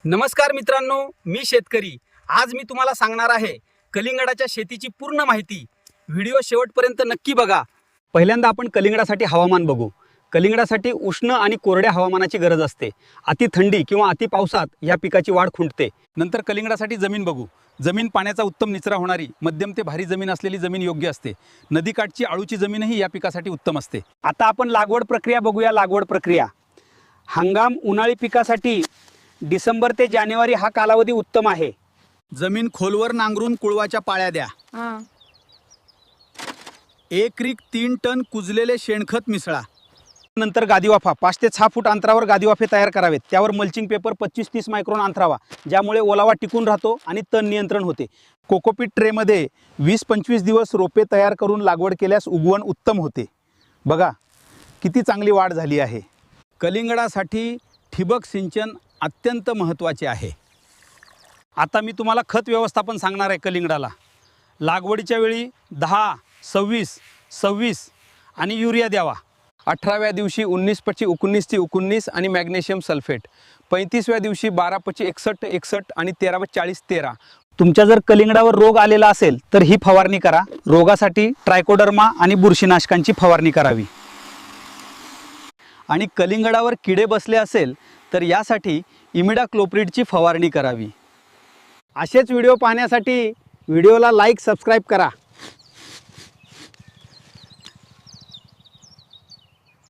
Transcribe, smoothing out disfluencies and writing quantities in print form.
नमस्कार मित्रांनो, मी शेतकरी। आज मी तुम्हाला सांगणार आहे कलिंगडाच्या शेतीची पूर्ण माहिती। व्हिडिओ शेवटपर्यंत नक्की बघा। पहिल्यांदा आपण कलिंगडासाठी हवामान बघू। कलिंगडासाठी उष्ण आणि कोरड्या हवामानाची गरज असते। अति थंडी किंवा अति पावसात या पिकाची वाढ खुंटते। नंतर कलिंगडासाठी जमीन बघू। जमीन पाण्याचा उत्तम निचरा होणारी मध्यम ते भारी जमीन असलेली जमीन योग्य असते। नदीकाठची आळूची जमीनही या पिकासाठी उत्तम असते। आता आपण लागवड प्रक्रिया बघूया। लागवड प्रक्रिया हंगाम उन्हाळी पिकासाठी डिसेंबर ते जानेवारी हा कालावधी उत्तम आहे। जमीन खोलवर नांगरून कुळवाच्या पाळ्या द्या। एकरी 3 टन कुजलेले शेणखत मिसळा। नंतर गादीवाफा 5 ते 6 फूट अंतरावर गादीवाफे तयार करावेत। त्यावर मल्चिंग पेपर 25-30 मायक्रॉन अंतरावा, ज्यामुळे ओलावा टिकून राहतो आणि तण नियंत्रण होते। कोकोपीट ट्रेमध्ये 20-25 दिवस रोपे तयार करून लागवड केल्यास उगवण उत्तम होते। बघा किती चांगली वाढ झाली आहे। कलिंगडासाठी ठिबक सिंचन अत्यंत महत्त्वाचे आहे। आता मी तुम्हाला खत व्यवस्थापन सांगणार आहे। कलिंगडाला लागवडीच्या वेळी 10, 26, 26 आणि युरिया द्यावा। 18व्या दिवशी 19-19-19 आणि मॅग्नेशियम सल्फेट। 35व्या दिवशी 12-61-61 आणि 13-40-13। तुमच्या जर कलिंगडावर रोग आलेला असेल तर ही फवारणी करा। रोगासाठी ट्रायकोडर्मा आणि बुरशीनाशकांची फवारणी करावी। आणि कलिंगडावर किडे बसले असेल तर यासाठी इमिडाक्लोप्रिडची फवारणी करावी। असेच व्हिडिओ पाहण्यासाठी व्हिडिओला लाईक सबस्क्राईब करा।